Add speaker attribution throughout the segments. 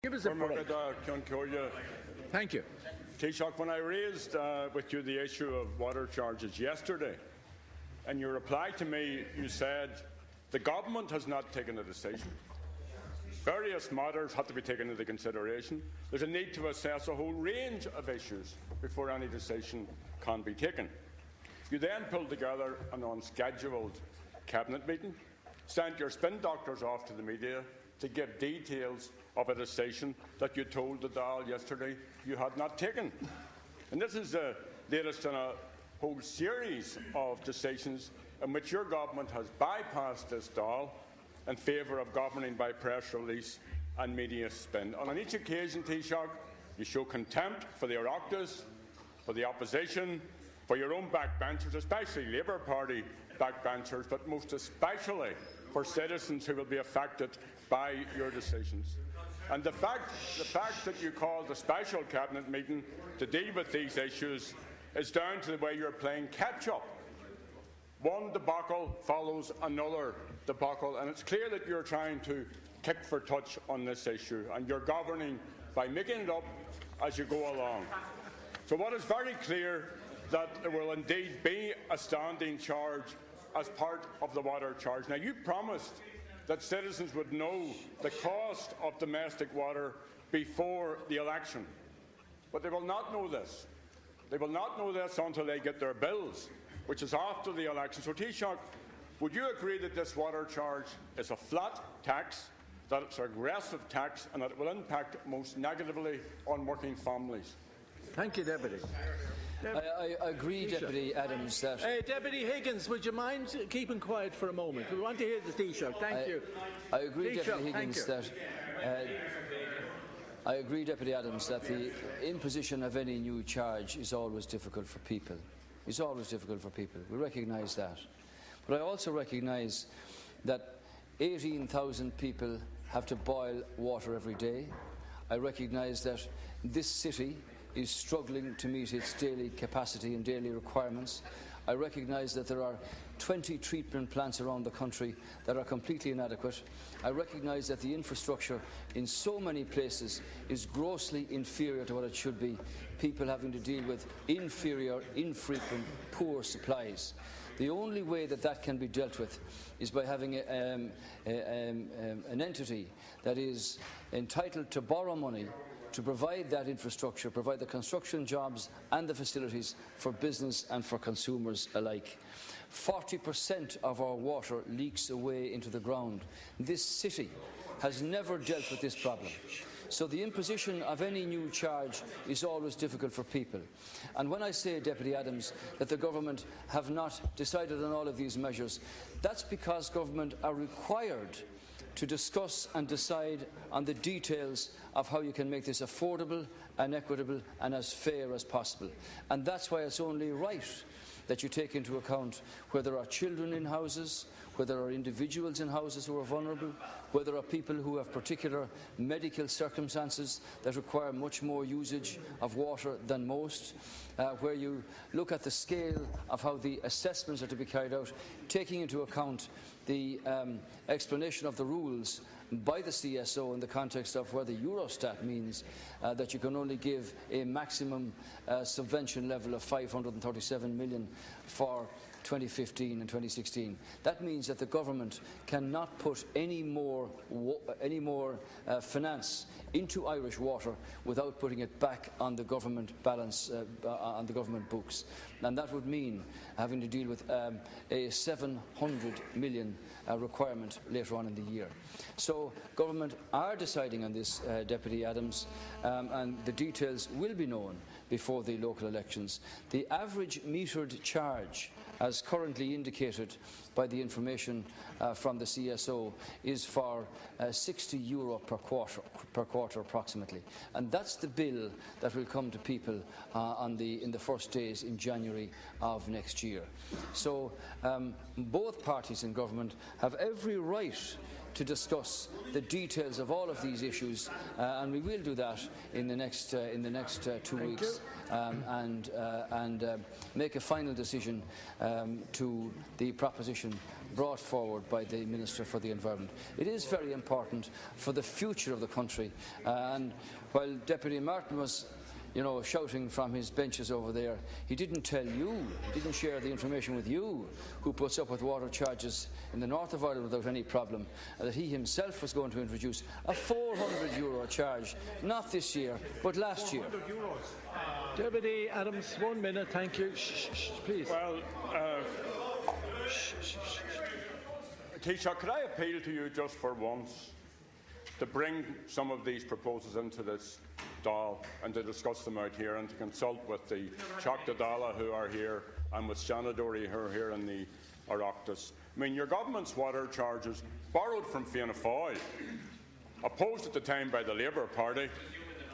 Speaker 1: Give us a break. Thank you.
Speaker 2: Taoiseach, when I raised with you the issue of water charges yesterday, in your reply to me, you said the government has not taken a decision. Various matters have to be taken into consideration. There's a need to assess a whole range of issues before any decision can be taken. You then pulled together an unscheduled cabinet meeting, sent your spin doctors off to the media to give details of a decision that you told the Dáil yesterday you had not taken. And this is the latest in a whole series of decisions in which your government has bypassed this Dáil in favour of governing by press release and media spin. And on each occasion, Taoiseach, you show contempt for the Oireachtas, for the opposition, for your own backbenchers, especially Labour Party backbenchers, but most especially for citizens who will be affected by your decisions. And the fact that you called a special cabinet meeting to deal with these issues is down to the way you're playing catch-up. One debacle follows another debacle, and it's clear that you're trying to kick for touch on this issue, and you're governing by making it up as you go along. So what is very clear that there will indeed be a standing charge as part of the water charge. Now, you promised that citizens would know the cost of domestic water before the election, but they will not know this. They will not know this until they get their bills, which is after the election. So, Taoiseach, would you agree that this water charge is a flat tax, that it's a regressive tax, and that it will impact most negatively on working families?
Speaker 1: Thank you, Deputy.
Speaker 3: I agree, Deputy Adams, that...
Speaker 1: Deputy Higgins, would you mind keeping quiet for a moment? We want to hear the Taoiseach. Thank you.
Speaker 3: I agree, Deputy Higgins, that... I agree, Deputy Adams, that the imposition of any new charge is always difficult for people. It's always difficult for people. We recognise that. But I also recognise that 18,000 people have to boil water every day. I recognise that this city is struggling to meet its daily capacity and daily requirements. I recognise that there are 20 treatment plants around the country that are completely inadequate. I recognise that the infrastructure in so many places is grossly inferior to what it should be, people having to deal with inferior, infrequent, poor supplies. The only way that that can be dealt with is by having an entity that is entitled to borrow money to provide that infrastructure, provide the construction jobs and the facilities for business and for consumers alike. 40% of our water leaks away into the ground. This city has never dealt with this problem. So the imposition of any new charge is always difficult for people. And when I say, Deputy Adams, that the government have not decided on all of these measures, that's because government are required to discuss and decide on the details of how you can make this affordable and equitable and as fair as possible. And that's why it's only right that you take into account where there are children in houses, where there are individuals in houses who are vulnerable, where there are people who have particular medical circumstances that require much more usage of water than most, where you look at the scale of how the assessments are to be carried out, taking into account the explanation of the rules by the CSO in the context of where the Eurostat means that you can only give a maximum subvention level of 537 million for 2015 and 2016. That means that the government cannot put any more finance into Irish water without putting it back on the government balance, on the government books. And that would mean having to deal with a 700 million requirement later on in the year. So government are deciding on this, Deputy Adams, and the details will be known before the local elections. The average metered charge, as currently indicated by the information from the CSO, is for €60 per quarter approximately. And that's the bill that will come to people in the first days in January of next year. So both parties in government have every right to discuss the details of all of these issues, and we will do that in the next 2 weeks, and make a final decision to the proposition brought forward by the Minister for the Environment. It is very important for the future of the country, and while Deputy Martin was shouting from his benches over there, he didn't tell you, he didn't share the information with you, who puts up with water charges in the north of Ireland without any problem, that he himself was going to introduce a €400 charge, not this year, but last year.
Speaker 1: Deputy Adams, 1 minute, thank you. Shh, please.
Speaker 2: Well, Taoiseach, could I appeal to you just for once to bring some of these proposals into this Dáil and to discuss them out here, and to consult with the Teachtaí Dála who are here and with Shanadori who are here in the Oireachtas. I mean, your government's water charges, borrowed from Fianna Fáil, opposed at the time by the Labour Party,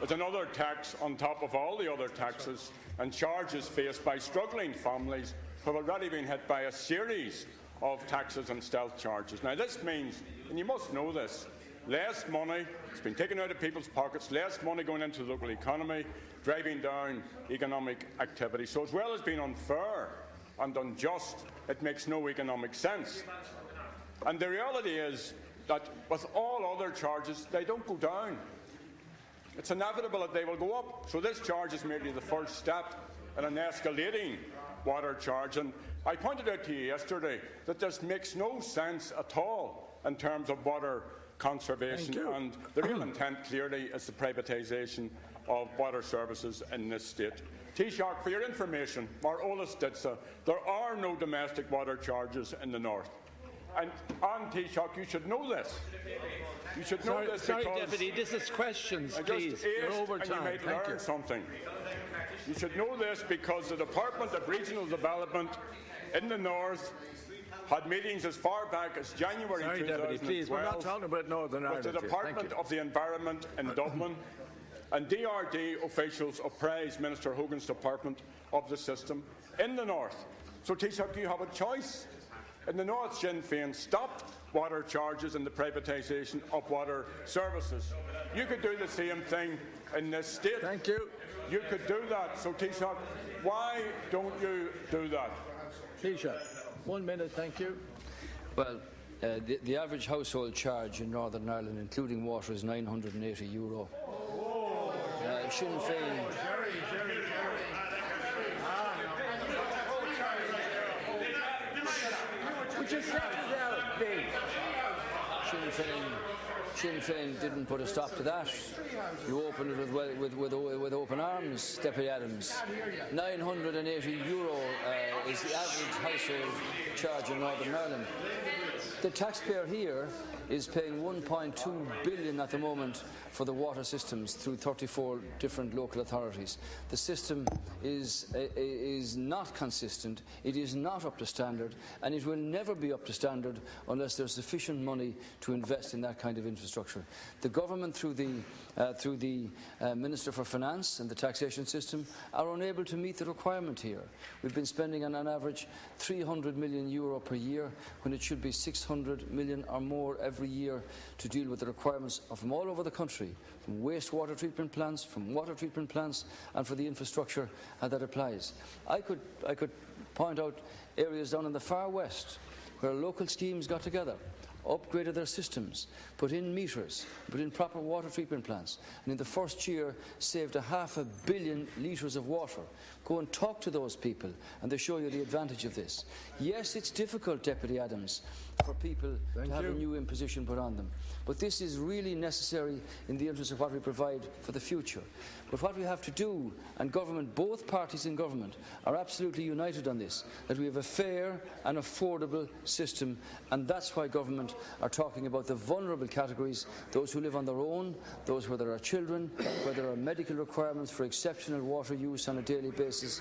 Speaker 2: is another tax on top of all the other taxes and charges faced by struggling families who have already been hit by a series of taxes and stealth charges. Now this means, and you must know this, less money has been taken out of people's pockets, less money going into the local economy, driving down economic activity. So as well as being unfair and unjust, it makes no economic sense. And the reality is that with all other charges, they don't go down. It's inevitable that they will go up. So this charge is merely the first step in an escalating water charge. And I pointed out to you yesterday that this makes no sense at all in terms of water conservation, and the real intent clearly is the privatisation of water services in this state. Taoiseach, for your information, Mar Olas did so. There are no domestic water charges in the north. And Taoiseach, you should know this. You should know this
Speaker 1: sorry,
Speaker 2: because
Speaker 1: Deputy, this is questions, please. You're over time.
Speaker 2: And you might learn something. You should know this because the Department of Regional Development in the north had meetings as far back as January 2012
Speaker 1: Deputy, please, we're not talking about Northern Ireland.
Speaker 2: with the Department of the Environment in Dublin, and DRD officials apprised Minister Hogan's department of the system in the north. So, Taoiseach, you have a choice. In the north, Sinn Féin stopped water charges and the privatisation of water services. You could do the same thing in this state.
Speaker 1: Thank you.
Speaker 2: You could do that. So, Taoiseach, why don't you do that?
Speaker 1: Taoiseach, 1 minute, thank you.
Speaker 3: Well, the average household charge in Northern Ireland, including water, is €980. Sinn Féin. Sinn Féin didn't put a stop to that. You opened it with open arms, Deputy Adams. €980 is the average household charge in Northern Ireland. The taxpayer here is paying €1.2 billion at the moment for the water systems through 34 different local authorities. The system is not consistent, it is not up to standard, and it will never be up to standard unless there's sufficient money to invest in that kind of infrastructure. The government, through the Minister for Finance and the taxation system, are unable to meet the requirement here. We've been spending on an average €300 million per year when it should be €600 million or more every year to deal with the requirements from all over the country, from wastewater treatment plants, from water treatment plants, and for the infrastructure that applies. I could point out areas down in the far west where local schemes got together, upgraded their systems, put in meters, put in proper water treatment plants, and in the first year saved 500 million litres of water. Go and talk to those people and they show you the advantage of this. Yes, it's difficult, Deputy Adams, for people to have a new imposition put on them, but this is really necessary in the interest of what we provide for the future. But what we have to do, and government, both parties in government, are absolutely united on this, that we have a fair and affordable system, and that's why government are talking about the vulnerable categories, those who live on their own, those where there are children, where there are medical requirements for exceptional water use on a daily basis.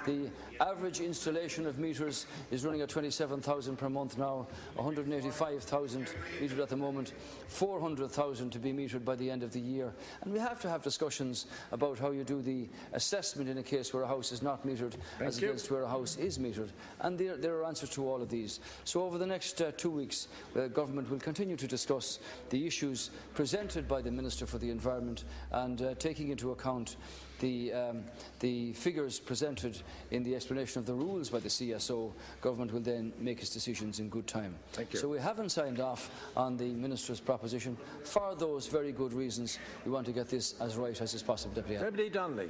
Speaker 3: The average installation of meters is running at 27,000 per month now. 185,000 metered at the moment, 400,000 to be metered by the end of the year. And we have to have discussions about how you do the assessment in a case where a house is not metered as against where a house is metered. And there are answers to all of these. So over the next 2 weeks, the government will continue to discuss the issues presented by the Minister for the Environment, and taking into account the figures presented in the explanation of the rules by the CSO, government will then make its decisions in good time.
Speaker 1: Thank you.
Speaker 3: So we haven't signed off on the Minister's proposition for those very good reasons. We want to get this as right as is possible, Deputy Head.
Speaker 1: Deputy Donnelly.